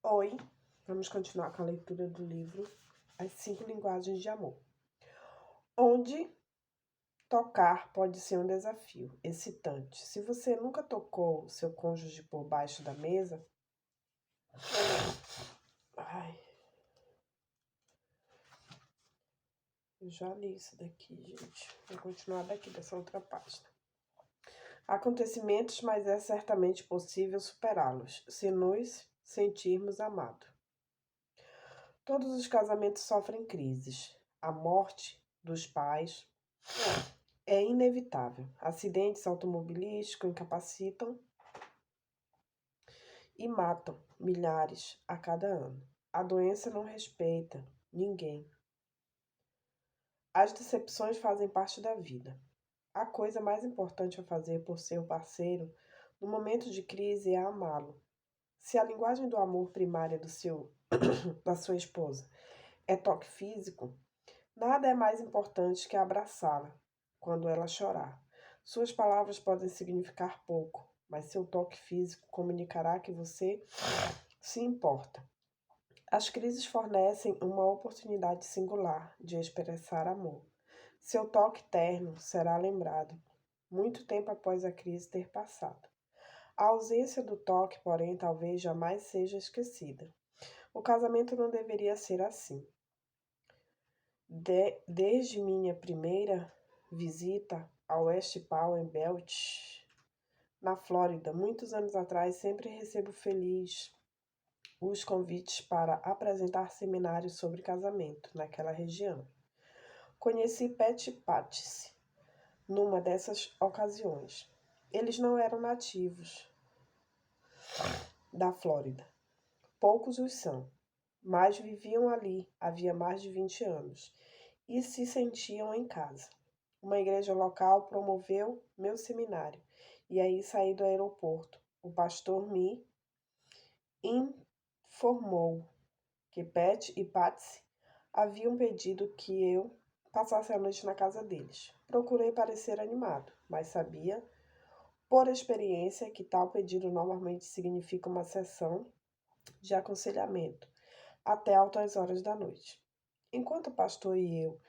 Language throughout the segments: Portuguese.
Oi, vamos continuar com a leitura do livro As 5 Linguagens de Amor, onde tocar pode ser um desafio excitante. Se você nunca tocou seu cônjuge por baixo da mesa, ai, eu já li isso daqui, gente. Vou continuar daqui dessa outra página. Acontecimentos, mas é certamente possível superá-los, se nos sentirmos amados. Todos os casamentos sofrem crises. A morte dos pais é inevitável. Acidentes automobilísticos incapacitam e matam milhares a cada ano. A doença não respeita ninguém. As decepções fazem parte da vida. A coisa mais importante a fazer por seu parceiro no momento de crise é amá-lo. Se a linguagem do amor primária da sua esposa é toque físico, nada é mais importante que abraçá-la quando ela chorar. Suas palavras podem significar pouco, mas seu toque físico comunicará que você se importa. As crises fornecem uma oportunidade singular de expressar amor. Seu toque terno será lembrado, muito tempo após a crise ter passado. A ausência do toque, porém, talvez jamais seja esquecida. O casamento não deveria ser assim. Desde minha primeira visita ao West Palm Beach, na Flórida, muitos anos atrás, sempre recebo feliz os convites para apresentar seminários sobre casamento naquela região. Conheci Pat e Patsy numa dessas ocasiões. Eles não eram nativos da Flórida. Poucos os são, mas viviam ali havia mais de 20 anos e se sentiam em casa. Uma igreja local promoveu meu seminário e aí saí do aeroporto. O pastor me informou que Pat e Patsy haviam pedido que eu passasse a noite na casa deles. Procurei parecer animado, mas sabia, por experiência, que tal pedido normalmente significa uma sessão de aconselhamento até altas horas da noite. Enquanto o pastor e eu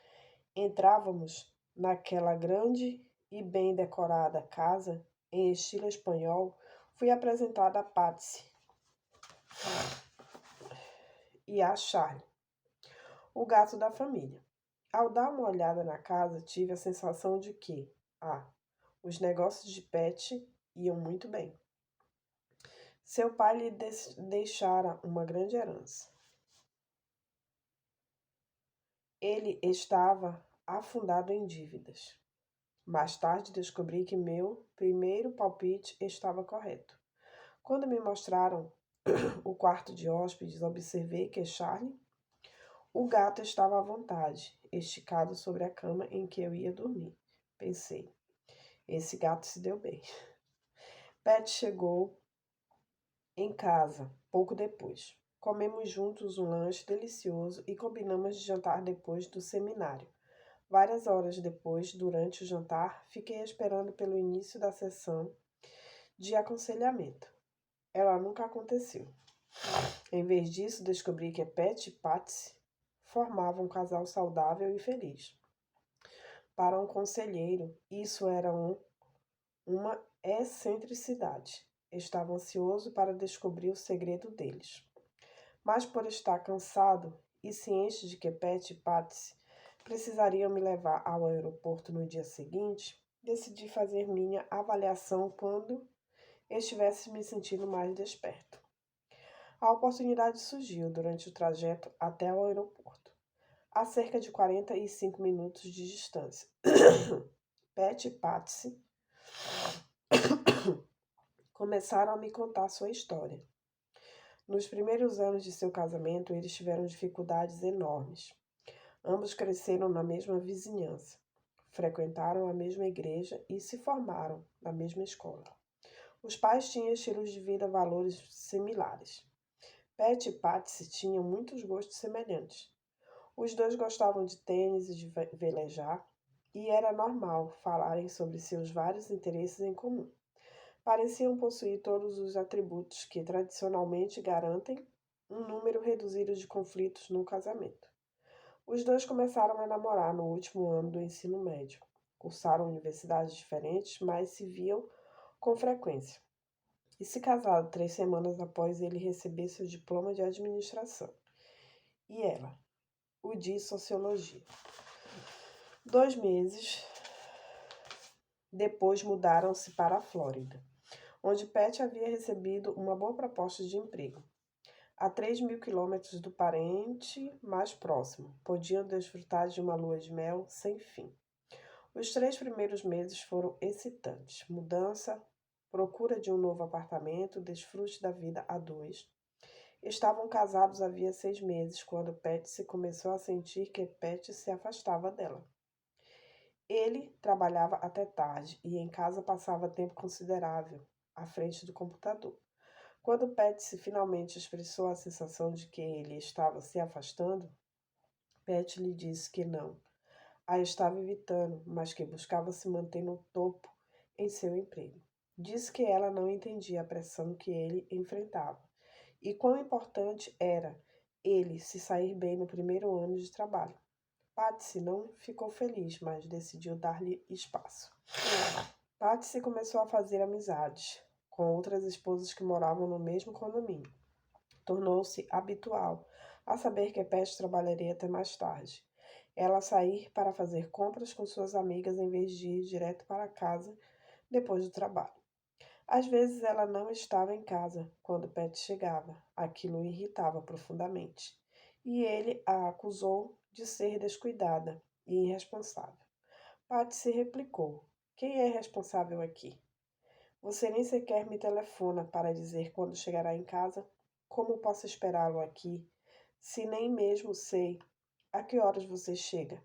entrávamos naquela grande e bem decorada casa em estilo espanhol, fui apresentada a Patsy e a Charlie, o gato da família. Ao dar uma olhada na casa, tive a sensação de que, os negócios de Pat iam muito bem. Seu pai lhe deixara uma grande herança. Ele estava afundado em dívidas. Mais tarde descobri que meu primeiro palpite estava correto. Quando me mostraram o quarto de hóspedes, observei que Charlie, o gato, estava à vontade, esticado sobre a cama em que eu ia dormir. Pensei, esse gato se deu bem. Pat chegou em casa pouco depois. Comemos juntos um lanche delicioso e combinamos de jantar depois do seminário. Várias horas depois, durante o jantar, fiquei esperando pelo início da sessão de aconselhamento. Ela nunca aconteceu. Em vez disso, descobri que Pat e Patsy formavam um casal saudável e feliz. Para um conselheiro, isso era uma excentricidade. Estava ansioso para descobrir o segredo deles. Mas por estar cansado e ciente de que Pat e Patsy precisariam me levar ao aeroporto no dia seguinte, decidi fazer minha avaliação quando estivesse me sentindo mais desperto. A oportunidade surgiu durante o trajeto até o aeroporto, a cerca de 45 minutos de distância. Pat e Patsy começaram a me contar sua história. Nos primeiros anos de seu casamento, eles tiveram dificuldades enormes. Ambos cresceram na mesma vizinhança, frequentaram a mesma igreja e se formaram na mesma escola. Os pais tinham estilos de vida e valores similares. Pat e Patsy tinham muitos gostos semelhantes. Os dois gostavam de tênis e de velejar, e era normal falarem sobre seus vários interesses em comum. Pareciam possuir todos os atributos que tradicionalmente garantem um número reduzido de conflitos no casamento. Os dois começaram a namorar no último ano do ensino médio. Cursaram universidades diferentes, mas se viam com frequência. E se casaram 3 semanas após ele receber seu diploma de administração. E ela, o de sociologia. 2 meses depois mudaram-se para a Flórida, onde Pat havia recebido uma boa proposta de emprego. A 3.000 quilômetros do parente mais próximo, podiam desfrutar de uma lua de mel sem fim. Os 3 primeiros meses foram excitantes. Mudança, procura de um novo apartamento, desfrute da vida a dois. Estavam casados havia 6 meses, quando Patsy começou a sentir que Pat se afastava dela. Ele trabalhava até tarde e em casa passava tempo considerável à frente do computador. Quando Patsy finalmente expressou a sensação de que ele estava se afastando, Pat lhe disse que não. A estava evitando, mas que buscava se manter no topo em seu emprego. Disse que ela não entendia a pressão que ele enfrentava e quão importante era ele se sair bem no primeiro ano de trabalho. Patsy não ficou feliz, mas decidiu dar-lhe espaço. Patsy começou a fazer amizades com outras esposas que moravam no mesmo condomínio. Tornou-se habitual a saber que Pat trabalharia até mais tarde. Ela sair para fazer compras com suas amigas em vez de ir direto para casa depois do trabalho. Às vezes ela não estava em casa quando Pat chegava. Aquilo o irritava profundamente. E ele a acusou de ser descuidada e irresponsável. Pat se replicou: quem é responsável aqui? Você nem sequer me telefona para dizer quando chegará em casa. Como posso esperá-lo aqui, se nem mesmo sei a que horas você chega?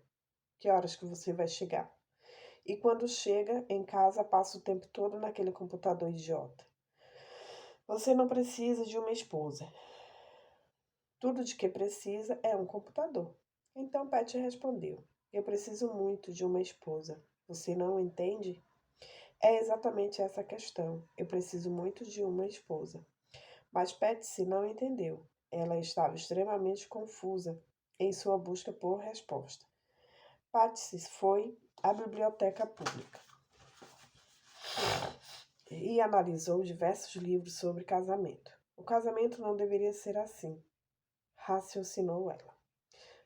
Que horas que você vai chegar? E quando chega em casa, passa o tempo todo naquele computador idiota. Você não precisa de uma esposa. Tudo de que precisa é um computador. Então Pat respondeu: eu preciso muito de uma esposa. Você não entende? É exatamente essa a questão. Eu preciso muito de uma esposa. Mas Patsy não entendeu. Ela estava extremamente confusa em sua busca por resposta. Patsy foi à biblioteca pública e analisou diversos livros sobre casamento. O casamento não deveria ser assim, raciocinou ela.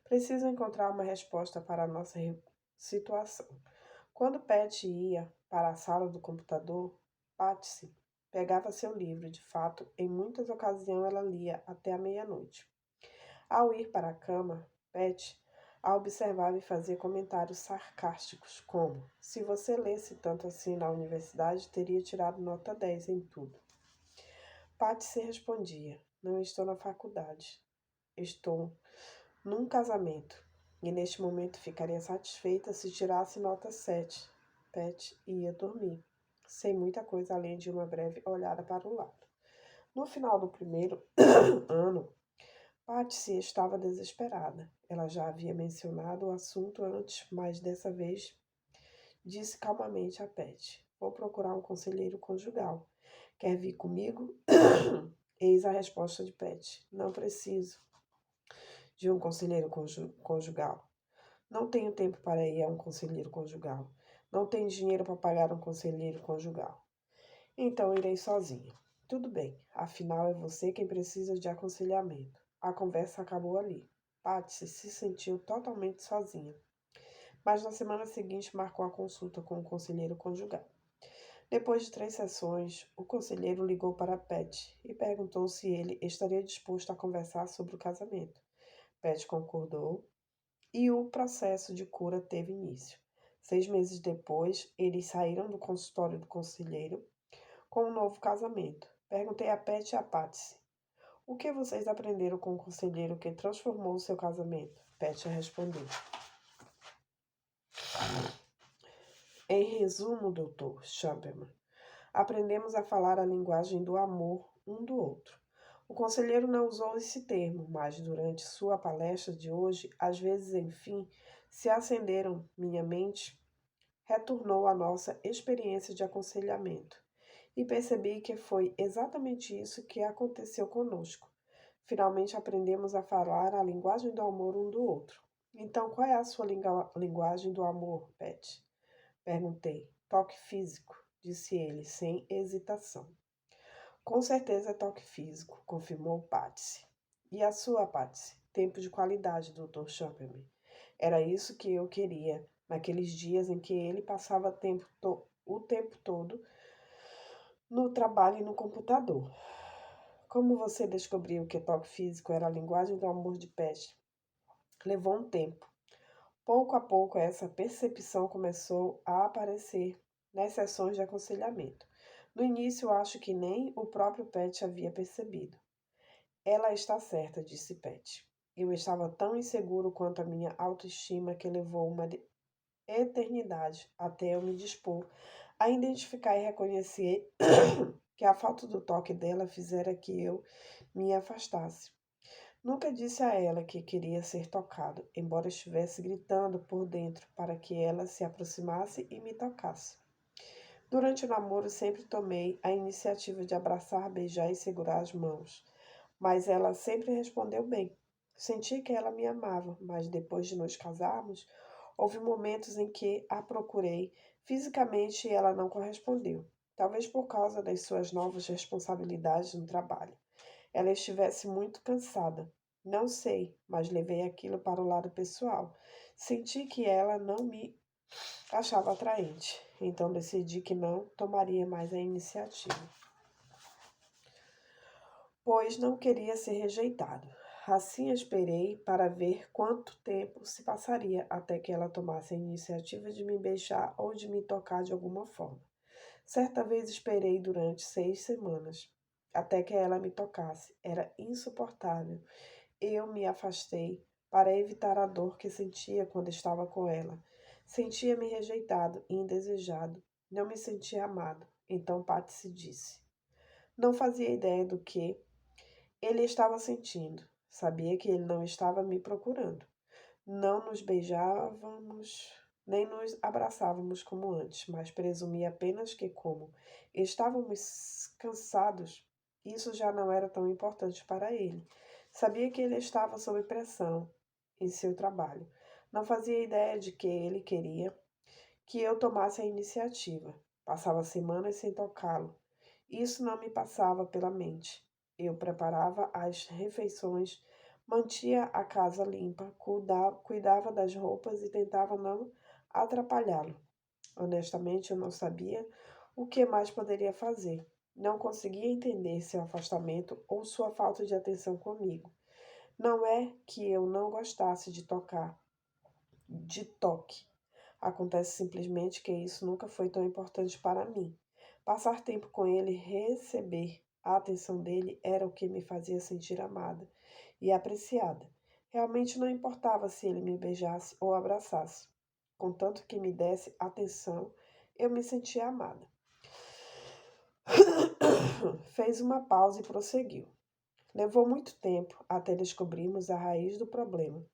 Preciso encontrar uma resposta para a nossa situação. Quando Pat ia para a sala do computador, Patsy pegava seu livro. De fato, em muitas ocasiões ela lia até a meia-noite. Ao ir para a cama, Pat a observava e fazia comentários sarcásticos, como: se você lesse tanto assim na universidade, teria tirado nota 10 em tudo. Patsy respondia: não estou na faculdade. Estou num casamento. E neste momento ficaria satisfeita se tirasse nota 7. Pat ia dormir, sem muita coisa além de uma breve olhada para o lado. No final do primeiro ano, Patsy estava desesperada. Ela já havia mencionado o assunto antes, mas dessa vez disse calmamente a Pat: vou procurar um conselheiro conjugal. Quer vir comigo? Eis a resposta de Pat: não preciso de um conselheiro conjugal. Não tenho tempo para ir a um conselheiro conjugal. Não tenho dinheiro para pagar um conselheiro conjugal. Então irei sozinha. Tudo bem, afinal é você quem precisa de aconselhamento. A conversa acabou ali. Patsy se sentiu totalmente sozinha. Mas na semana seguinte marcou a consulta com o conselheiro conjugal. Depois de 3 sessões, o conselheiro ligou para Pat e perguntou se ele estaria disposto a conversar sobre o casamento. Pat concordou e o processo de cura teve início. 6 meses depois, eles saíram do consultório do conselheiro com um novo casamento. Perguntei a Pat e a Patsy: o que vocês aprenderam com o conselheiro que transformou o seu casamento? Pat respondeu: em resumo, Dr. Champerman, aprendemos a falar a linguagem do amor um do outro. O conselheiro não usou esse termo, mas durante sua palestra de hoje, às vezes, enfim, se acenderam minha mente, retornou à nossa experiência de aconselhamento e percebi que foi exatamente isso que aconteceu conosco. Finalmente aprendemos a falar a linguagem do amor um do outro. Então, qual é a sua linguagem do amor, Pet? Perguntei. Toque físico, disse ele, sem hesitação. Com certeza é toque físico, confirmou Patsy. E a sua, Patsy? Tempo de qualidade, Dr. Champerlain. Era isso que eu queria, naqueles dias em que ele passava o tempo todo no trabalho e no computador. Como você descobriu que toque físico era a linguagem do amor de Pet? Levou um tempo. Pouco a pouco, essa percepção começou a aparecer nas sessões de aconselhamento. No início, acho que nem o próprio Pet havia percebido. Ela está certa, disse Pet. Eu estava tão inseguro quanto a minha autoestima que levou uma eternidade até eu me dispor a identificar e reconhecer que a falta do toque dela fizera que eu me afastasse. Nunca disse a ela que queria ser tocado, embora estivesse gritando por dentro para que ela se aproximasse e me tocasse. Durante o namoro, sempre tomei a iniciativa de abraçar, beijar e segurar as mãos, mas ela sempre respondeu bem. Senti que ela me amava, mas depois de nos casarmos, houve momentos em que a procurei fisicamente e ela não correspondeu, talvez por causa das suas novas responsabilidades no trabalho. Ela estivesse muito cansada. Não sei, mas levei aquilo para o lado pessoal. Senti que ela não me achava atraente, então decidi que não tomaria mais a iniciativa, pois não queria ser rejeitado. Assim esperei para ver quanto tempo se passaria até que ela tomasse a iniciativa de me beijar ou de me tocar de alguma forma. Certa vez esperei durante 6 semanas, até que ela me tocasse. Era insuportável. Eu me afastei para evitar a dor que sentia quando estava com ela. Sentia-me rejeitado e indesejado. Não me sentia amado. Então Patsy disse. Não fazia ideia do que ele estava sentindo. Sabia que ele não estava me procurando. Não nos beijávamos, nem nos abraçávamos como antes, mas presumia apenas que, como estávamos cansados, isso já não era tão importante para ele. Sabia que ele estava sob pressão em seu trabalho. Não fazia ideia de que ele queria que eu tomasse a iniciativa. Passava semanas sem tocá-lo. Isso não me passava pela mente. Eu preparava as refeições, mantinha a casa limpa, cuidava das roupas e tentava não atrapalhá-lo. Honestamente, eu não sabia o que mais poderia fazer. Não conseguia entender seu afastamento ou sua falta de atenção comigo. Não é que eu não gostasse de toque. Acontece simplesmente que isso nunca foi tão importante para mim. Passar tempo com ele, receber a atenção dele era o que me fazia sentir amada e apreciada. Realmente não importava se ele me beijasse ou abraçasse. Contanto que me desse atenção, eu me sentia amada. Fez uma pausa e prosseguiu. Levou muito tempo até descobrirmos a raiz do problema.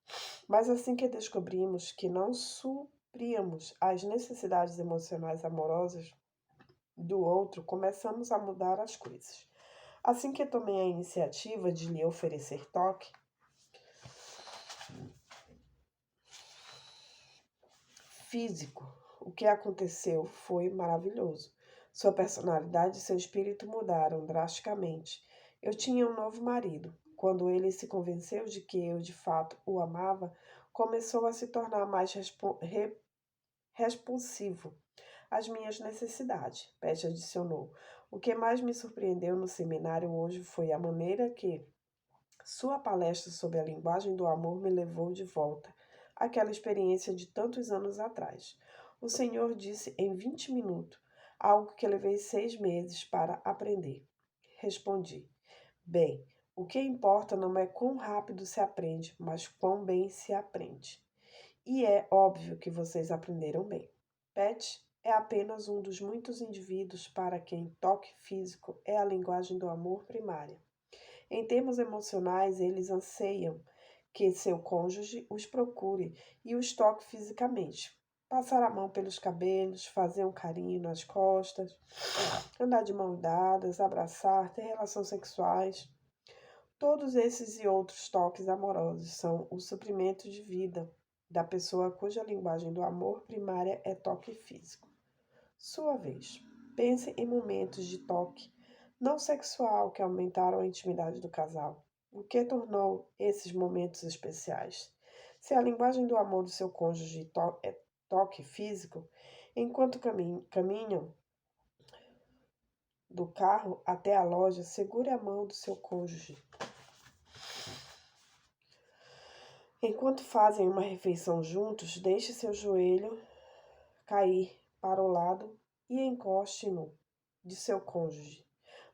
Mas assim que descobrimos que não supríamos as necessidades emocionais amorosas do outro, começamos a mudar as coisas. Assim que tomei a iniciativa de lhe oferecer toque físico, o que aconteceu foi maravilhoso. Sua personalidade e seu espírito mudaram drasticamente. Eu tinha um novo marido. Quando ele se convenceu de que eu de fato o amava, começou a se tornar mais responsivo às minhas necessidades, Pet adicionou. O que mais me surpreendeu no seminário hoje foi a maneira que sua palestra sobre a linguagem do amor me levou de volta àquela experiência de tantos anos atrás. O Senhor disse em 20 minutos, algo que levei 6 meses para aprender. Respondi, bem, o que importa não é quão rápido se aprende, mas quão bem se aprende. E é óbvio que vocês aprenderam bem. Pet é apenas um dos muitos indivíduos para quem toque físico é a linguagem do amor primária. Em termos emocionais, eles anseiam que seu cônjuge os procure e os toque fisicamente. Passar a mão pelos cabelos, fazer um carinho nas costas, andar de mãos dadas, abraçar, ter relações sexuais. Todos esses e outros toques amorosos são o suprimento de vida da pessoa cuja linguagem do amor primária é toque físico. Sua vez. Pense em momentos de toque não sexual que aumentaram a intimidade do casal. O que tornou esses momentos especiais? Se a linguagem do amor do seu cônjuge é toque físico, enquanto caminham do carro até a loja, segure a mão do seu cônjuge. Enquanto fazem uma refeição juntos, deixe seu joelho cair para o lado e encoste-no de seu cônjuge.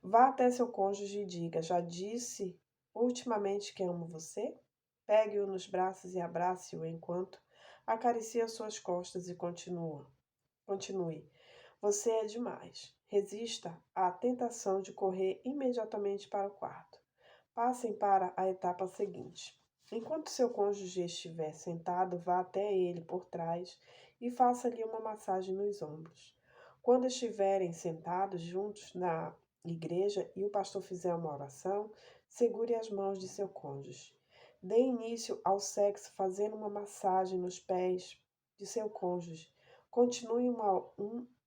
Vá até seu cônjuge e diga: já disse ultimamente que amo você? Pegue-o nos braços e abrace-o enquanto acaricia suas costas e continue. Você é demais. Resista à tentação de correr imediatamente para o quarto. Passem para a etapa seguinte. Enquanto seu cônjuge estiver sentado, vá até ele por trás e faça-lhe uma massagem nos ombros. Quando estiverem sentados juntos na igreja e o pastor fizer uma oração, segure as mãos de seu cônjuge. Dê início ao sexo fazendo uma massagem nos pés de seu cônjuge. Continue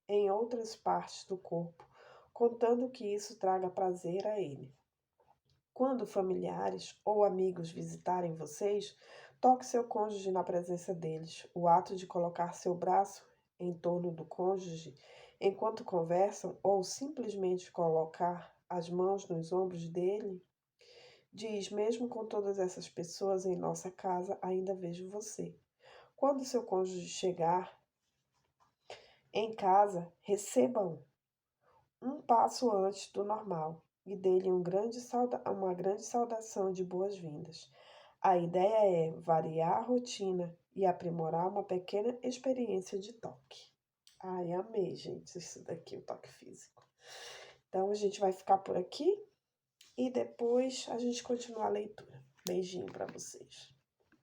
em outras partes do corpo, contando que isso traga prazer a ele. Quando familiares ou amigos visitarem vocês, toque seu cônjuge na presença deles. O ato de colocar seu braço em torno do cônjuge enquanto conversam ou simplesmente colocar as mãos nos ombros dele diz: mesmo com todas essas pessoas em nossa casa, ainda vejo você. Quando seu cônjuge chegar em casa, receba-o um passo antes do normal e dê-lhe uma grande saudação de boas-vindas. A ideia é variar a rotina e aprimorar uma pequena experiência de toque. Ai, amei, gente, isso daqui, o toque físico. Então, a gente vai ficar por aqui e depois a gente continua a leitura. Beijinho para vocês.